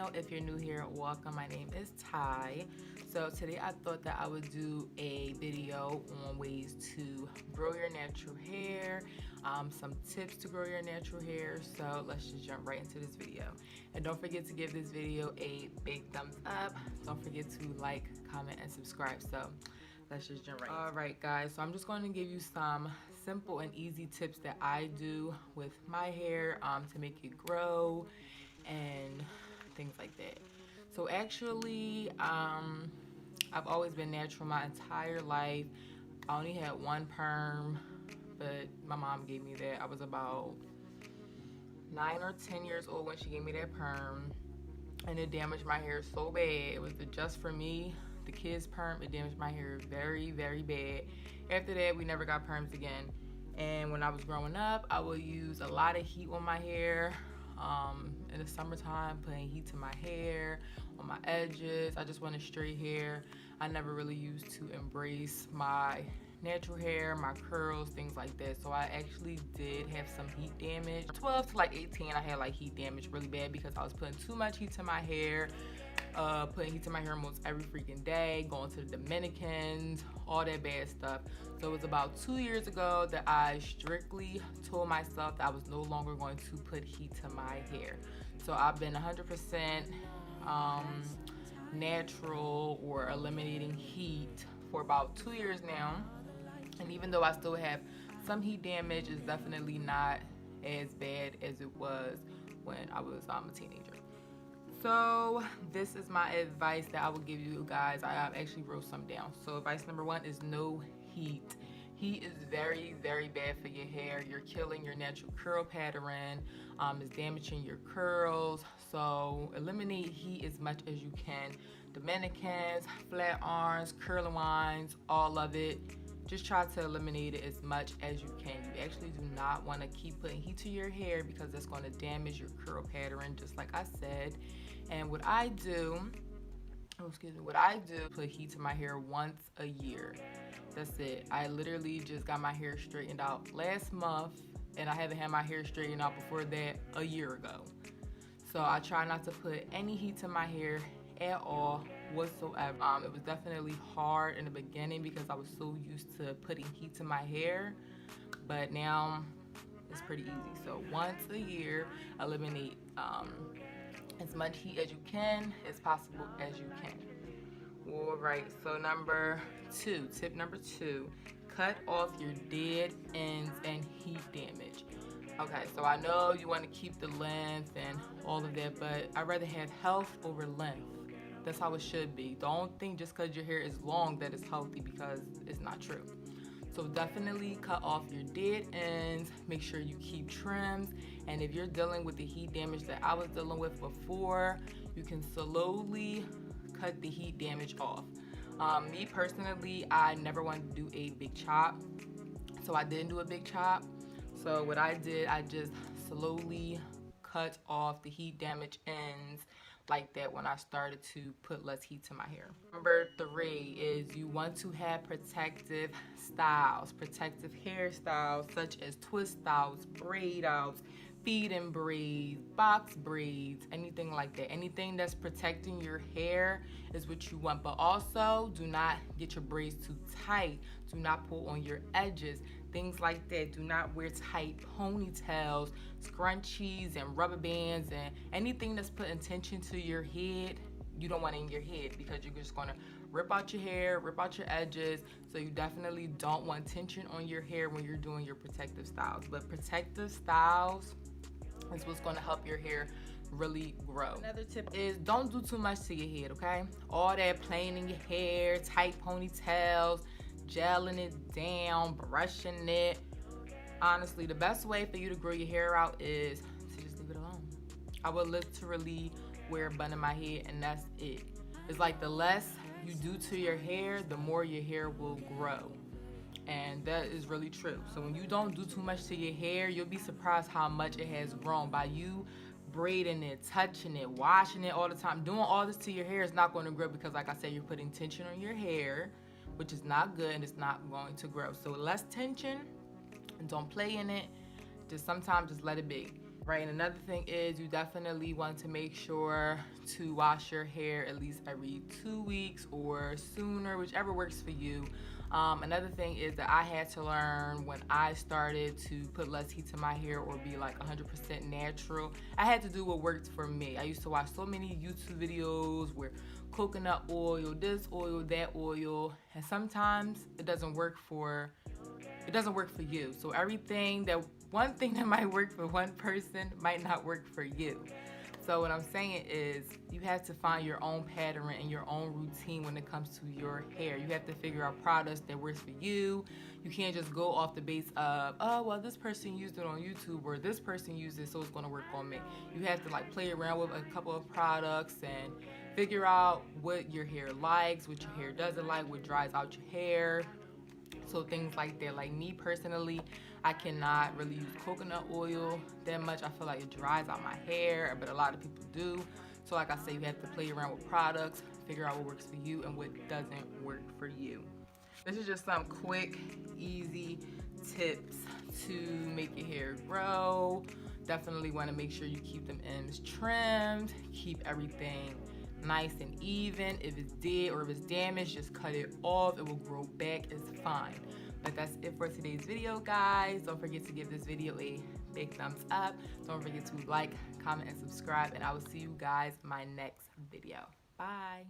channel. If you're new here, welcome. My name is Ty. So today I thought that I would do a video on ways to grow your natural hair, some tips to grow your natural hair. So let's just jump right into this video. And don't forget to give this video a big thumbs up. Don't forget to like, comment, and subscribe. So let's just jump right in. All right, guys, so I'm just going to give you some simple and easy tips that I do with my hair to make it grow and things like that. So actually, I've always been natural my entire life. I only had one perm, but my mom gave me that. I was about 9 or 10 years old when she gave me that perm, and it damaged my hair so bad. It was the Just For Me, the kids perm. It damaged my hair very, very bad. After that, we never got perms again. And when I was growing up, I would use a lot of heat on my hair. In the summertime, putting heat to my hair, on my edges. I just wanted straight hair. I never really used to embrace my natural hair, my curls, things like that. So I actually did have some heat damage. 12 to like 18, I had like heat damage really bad because I was putting too much heat to my hair. Putting heat to my hair almost every freaking day, going to the Dominicans, all that bad stuff. So it was about 2 years ago that I strictly told myself that I was no longer going to put heat to my hair. So I've been 100% natural or eliminating heat for about 2 years now. And even though I still have some heat damage, it's definitely not as bad as it was when I was a teenager. So this is my advice that I will give you guys. I actually wrote some down. So advice number 1 is no heat. Heat is very, very bad for your hair. You're killing your natural curl pattern. It's damaging your curls. So eliminate heat as much as you can. Dominicans, flat irons, curling irons, all of it. Just try to eliminate it as much as you can. You actually do not want to keep putting heat to your hair because that's going to damage your curl pattern, just like I said. And what I do, put heat to my hair once a year. That's it. I literally just got my hair straightened out last month, and I haven't had my hair straightened out before that a year ago. So I try not to put any heat to my hair at all whatsoever. It was definitely hard in the beginning because I was so used to putting heat to my hair, but now it's pretty easy. So once a year, eliminate as much heat as you can, as possible as you can. All right, so tip number two, cut off your dead ends and heat damage. Okay, so I know you want to keep the length and all of that, but I'd rather have health over length. That's how it should be. Don't think just because your hair is long that it's healthy, because it's not true. So definitely cut off your dead ends. Make sure you keep trims. And if you're dealing with the heat damage that I was dealing with before, you can slowly cut the heat damage off. Me personally, I never wanted to do a big chop, so I didn't do a big chop. So what I did, I just slowly cut off the heat damage ends like that when I started to put less heat to my hair. Number 3 is you want to have protective styles, protective hairstyles such as twist outs, braid outs, feed and braids, box braids, anything like that. Anything that's protecting your hair is what you want. But also, do not get your braids too tight. Do not pull on your edges. Things like that. Do not wear tight ponytails, scrunchies, and rubber bands, and anything that's putting tension to your head. You don't want it in your head because you're just gonna rip out your hair, rip out your edges. So you definitely don't want tension on your hair when you're doing your protective styles. But protective styles is what's gonna help your hair really grow. Another tip is don't do too much to your head, okay? All that playing in your hair, tight ponytails, gelling it down, brushing it. Honestly, the best way for you to grow your hair out is to just leave it alone. I would literally wear a bun in my head, and that's it. It's like the less you do to your hair, the more your hair will grow. And that is really true. So when you don't do too much to your hair, you'll be surprised how much it has grown. By you braiding it, touching it, washing it all the time, doing all this to your hair is not going to grow because, like I said, you're putting tension on your hair, which is not good, and it's not going to grow. So less tension, and don't play in it. Just sometimes just let it be. Right, and another thing is you definitely want to make sure to wash your hair at least every 2 weeks or sooner, whichever works for you. Another thing is that I had to learn when I started to put less heat to my hair or be like 100% natural. I had to do what worked for me. I used to watch so many YouTube videos where coconut oil, this oil, that oil, and sometimes it doesn't work for you. So one thing that might work for one person might not work for you. So what I'm saying is you have to find your own pattern and your own routine when it comes to your hair. You have to figure out products that works for you. You can't just go off the base of, oh, well, this person used it on YouTube or this person used it, so it's gonna work on me. You have to like play around with a couple of products and figure out what your hair likes, what your hair doesn't like, what dries out your hair. So things like that. Like me personally, I cannot really use coconut oil that much. I feel like it dries out my hair, but a lot of people do. So like I say, you have to play around with products, figure out what works for you and what doesn't work for you. This is just some quick, easy tips to make your hair grow. Definitely want to make sure you keep them ends trimmed, keep everything nice and even. If it's dead or if it's damaged, just cut it off. It will grow back. It's fine. But that's it for today's video, guys. Don't forget to give this video a big thumbs up. Don't forget to like, comment, and subscribe. And I will see you guys in my next video. Bye.